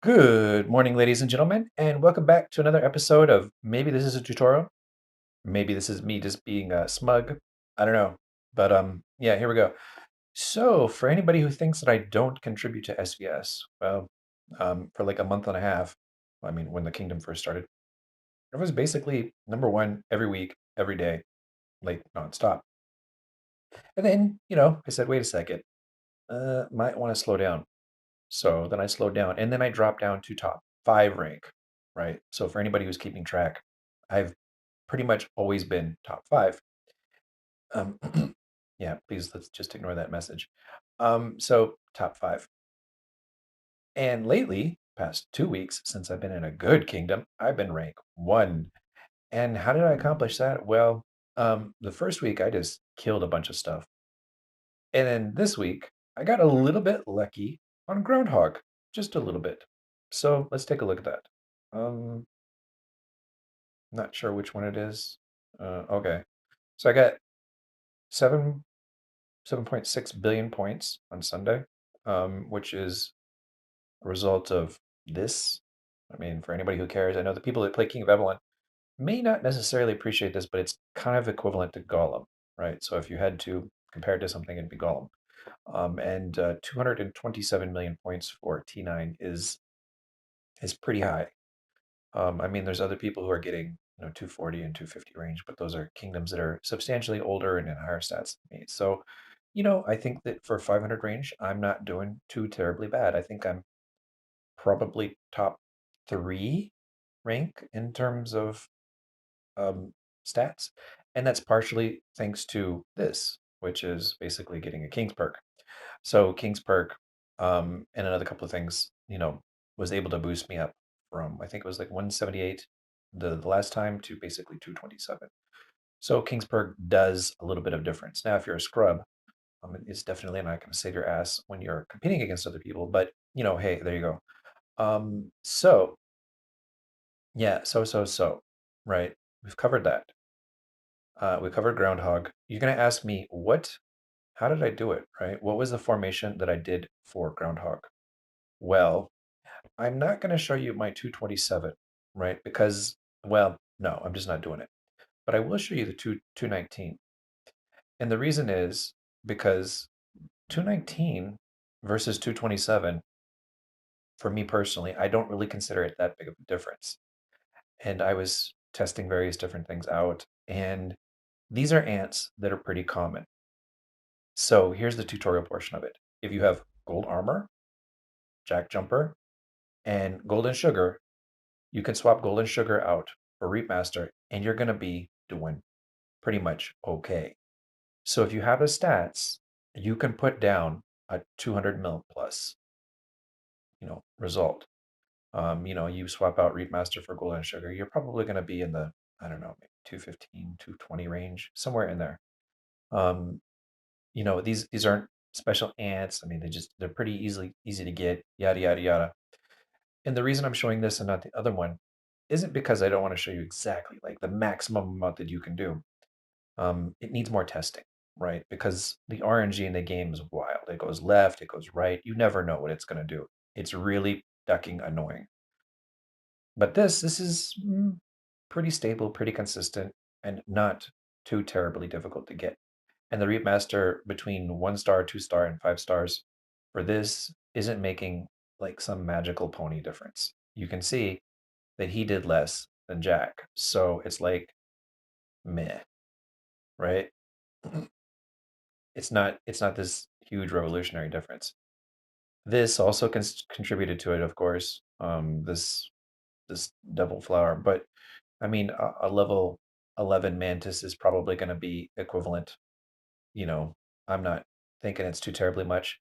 Good morning, ladies and gentlemen, and welcome back to another episode of maybe this is a tutorial. Maybe this is me just being smug. I don't know. But yeah, here we go. So, for anybody who thinks that I don't contribute to SVS, well, for like a month and a half, I mean, when the kingdom first started, it was basically number one every week, every day, like nonstop. And then, I said, wait a second, might want to slow down. So then I slowed down and then I dropped down to top five rank, right? So for anybody who's keeping track, I've pretty much always been top five. Um, yeah, please let's just ignore that message. So top five. And lately, past 2 weeks, since I've been in a good kingdom, I've been rank one. And how did I accomplish that? Well, the first week I just killed a bunch of stuff. And then this week, I got a little bit lucky on Groundhog, just a little bit. So let's take a look at that. Not sure which one it is. Okay, so I got 7.6 billion points on Sunday, which is a result of this. I mean, for anybody who cares, I know the people that play King of Evelyn may not necessarily appreciate this, but it's kind of equivalent to Gollum, right? So if you had to compare it to something, it'd be Gollum. And 227 million points for T9 is pretty high. I mean, there's other people who are getting 240 and 250 range, but those are kingdoms that are substantially older and in higher stats than me. So, I think that for 500 range, I'm not doing too terribly bad. I think I'm probably top three rank in terms of um, stats, and that's partially thanks to this, which is basically getting a King's perk. So King's perk, and another couple of things, was able to boost me up from I think it was like 178 the last time to basically 227. So King's perk does a little bit of difference. Now, if you're a scrub, it's definitely not going to save your ass when you're competing against other people. But hey, there you go. So yeah, so right. We've covered that. We covered Groundhog. You're gonna ask me how did I do it, right? What was the formation that I did for Groundhog? Well, I'm not going to show you my 227, right? Because, well, no, I'm just not doing it. But I will show you the 219. And the reason is because 219 versus 227, for me personally, I don't really consider it that big of a difference. And I was testing various different things out, and these are ants that are pretty common. So here's the tutorial portion of it. If you have gold armor, jack jumper, and golden sugar, you can swap golden sugar out for Reapmaster, and you're going to be doing pretty much okay. So if you have the stats, you can put down a 200 mil plus, result. You swap out Reapmaster for golden sugar, you're probably going to be in the, I don't know, maybe 215, 220 range, somewhere in there. Um, these aren't special ants. I mean, they're pretty easy to get, yada yada yada. And the reason I'm showing this and not the other one isn't because I don't want to show you exactly like the maximum amount that you can do. It needs more testing, right? Because the RNG in the game is wild. It goes left, it goes right. You never know what it's going to do. It's really ducking annoying. But this is pretty stable, pretty consistent, and not too terribly difficult to get. And the Reapmaster between 1 star, 2 star, and 5 stars for this isn't making like some magical pony difference. You can see that he did less than Jack. So it's like meh, right? It's not this huge revolutionary difference. This also contributed to it, of course. This double flower, but I mean a level 11 mantis is probably going to be equivalent. You know, I'm not thinking it's too terribly much.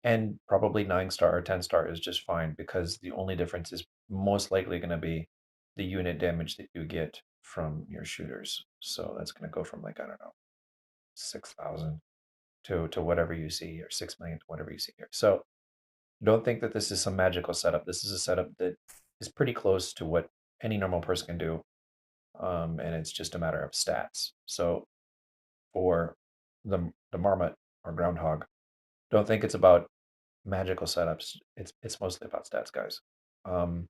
And probably 9 star or 10 star is just fine because the only difference is most likely going to be the unit damage that you get from your shooters. So that's going to go from like, I don't know, 6,000 to whatever you see, or 6 million to whatever you see here. So don't think that this is some magical setup. This is a setup that is pretty close to what any normal person can do. And it's just a matter of stats. So for the marmot or groundhog, don't think it's about magical setups. It's mostly about stats, guys. Um,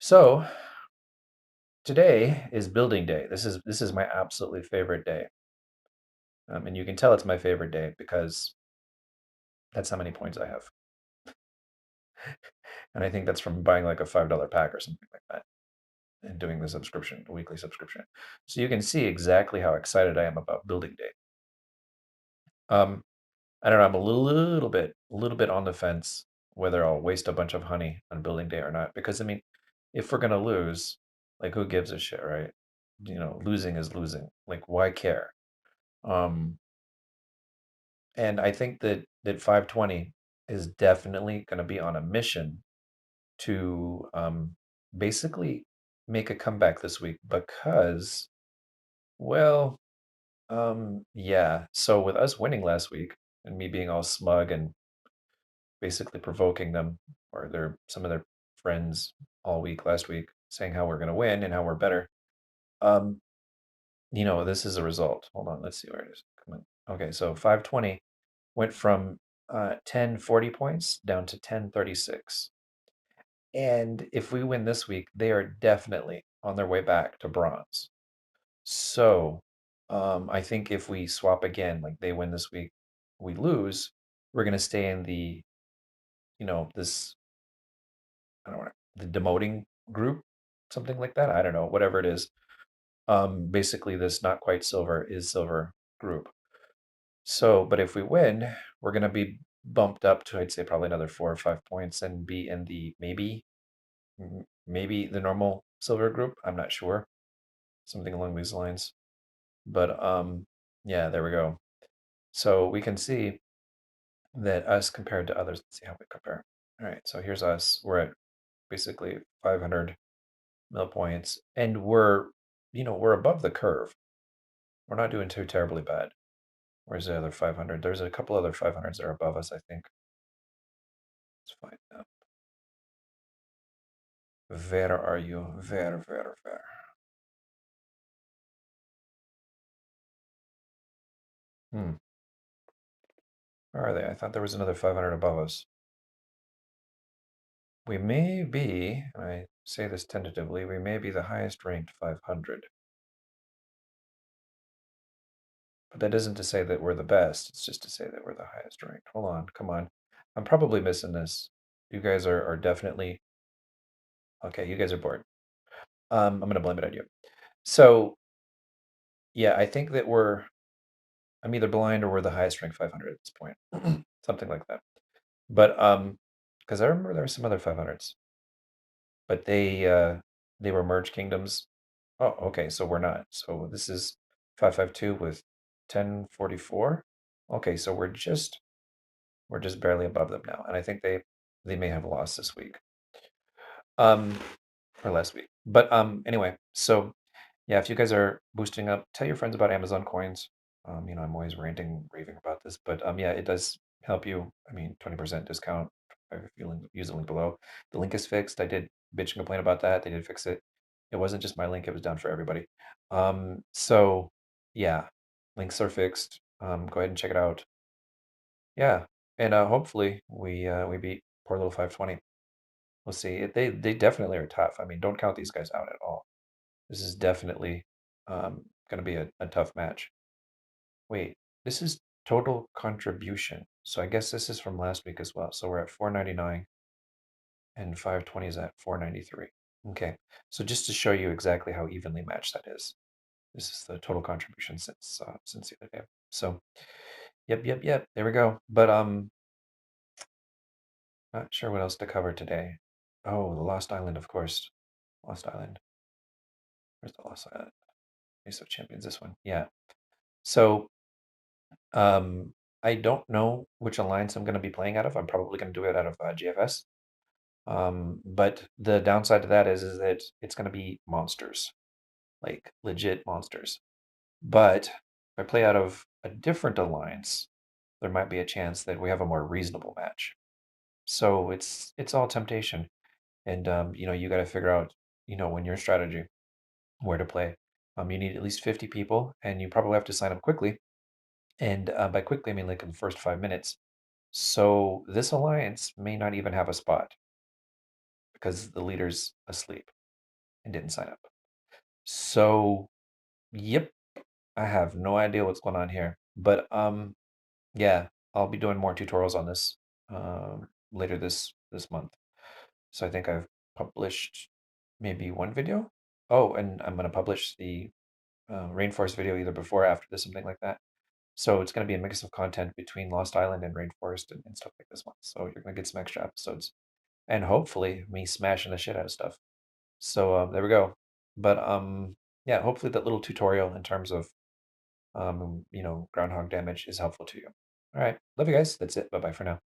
so today is building day. This is my absolutely favorite day. And you can tell it's my favorite day because that's how many points I have. And I think that's from buying like a $5 pack or something like that and doing the subscription, the weekly subscription. So you can see exactly how excited I am about building day. Um, I don't know, I'm a little bit on the fence whether I'll waste a bunch of honey on building day or not. Because I mean, if we're gonna lose, like who gives a shit, right? Losing is losing. Like, why care? Um, and I think that 520 is definitely gonna be on a mission to basically make a comeback this week because, well, yeah. So with us winning last week and me being all smug and basically provoking them or some of their friends all week last week saying how we're going to win and how we're better. Um, this is a result. Hold on, let's see where it is. Come on. Okay, so 520 went from 1040 points down to 1036. And if we win this week, they are definitely on their way back to bronze. So, I think if we swap again, like they win this week, we lose, we're going to stay in this, I don't know, the demoting group, something like that. I don't know, whatever it is. Basically, this not quite silver is silver group. So, but if we win, we're going to be bumped up to, I'd say, probably another 4 or 5 points and be in the maybe the normal silver group. I'm not sure, something along these lines. But yeah, there we go. So we can see that us compared to others. Let's see how we compare. All right, so here's us. We're at basically 500 mil points, and we're above the curve. We're not doing too terribly bad. Where's the other 500? There's a couple other 500s that are above us, I think. Let's find out. Where are you? Where? Hmm. Where are they? I thought there was another 500 above us. We may be, and I say this tentatively, we may be the highest ranked 500. But that isn't to say that we're the best. It's just to say that we're the highest ranked. Hold on, come on. I'm probably missing this. You guys are definitely okay. You guys are bored. I'm gonna blame it on you. So yeah, I think that I'm either blind or we're the highest ranked 500 at this point, something like that. But because I remember there were some other 500s, but they were merged kingdoms. Oh, okay, so we're not. So this is 552 with 1044. Okay, so we're just barely above them now, and I think they may have lost this week, um, or last week. But anyway, so yeah, if you guys are boosting up, tell your friends about Amazon coins. I'm always ranting, raving about this, but yeah, it does help you. I mean, 20% discount if you use the link below. The link is fixed. I did bitch and complain about that. They did fix it. It wasn't just my link; it was down for everybody. So yeah, links are fixed. Go ahead and check it out. Yeah, and hopefully we beat poor little 520. We'll see. They definitely are tough. I mean, don't count these guys out at all. This is definitely going to be a tough match. Wait, this is total contribution. So I guess this is from last week as well. So we're at 499 and 520 is at 493. Okay, so just to show you exactly how evenly matched that is, this is the total contribution since the other day. So yep. There we go. But not sure what else to cover today. Oh, the Lost Island, of course. Lost Island. Where's the Lost Island? Ace of Champions, this one. Yeah. So, I don't know which alliance I'm going to be playing out of. I'm probably going to do it out of GFS. But the downside to that is that it's going to be monsters, like legit monsters. But if I play out of a different alliance, there might be a chance that we have a more reasonable match. So it's all temptation. And you got to figure out, when your strategy where to play. You need at least 50 people, and you probably have to sign up quickly. And by quickly, I mean like in the first 5 minutes. So this alliance may not even have a spot. because the leader's asleep and didn't sign up. So, yep, I have no idea what's going on here. But yeah, I'll be doing more tutorials on this later this month. So I think I've published maybe one video. Oh, and I'm going to publish the rainforest video either before or after this, something like that. So it's going to be a mix of content between Lost Island and Rainforest and stuff like this one. So you're going to get some extra episodes and hopefully me smashing the shit out of stuff. So there we go. But yeah, hopefully that little tutorial in terms of groundhog damage is helpful to you. All right, love you guys. That's it. Bye bye for now.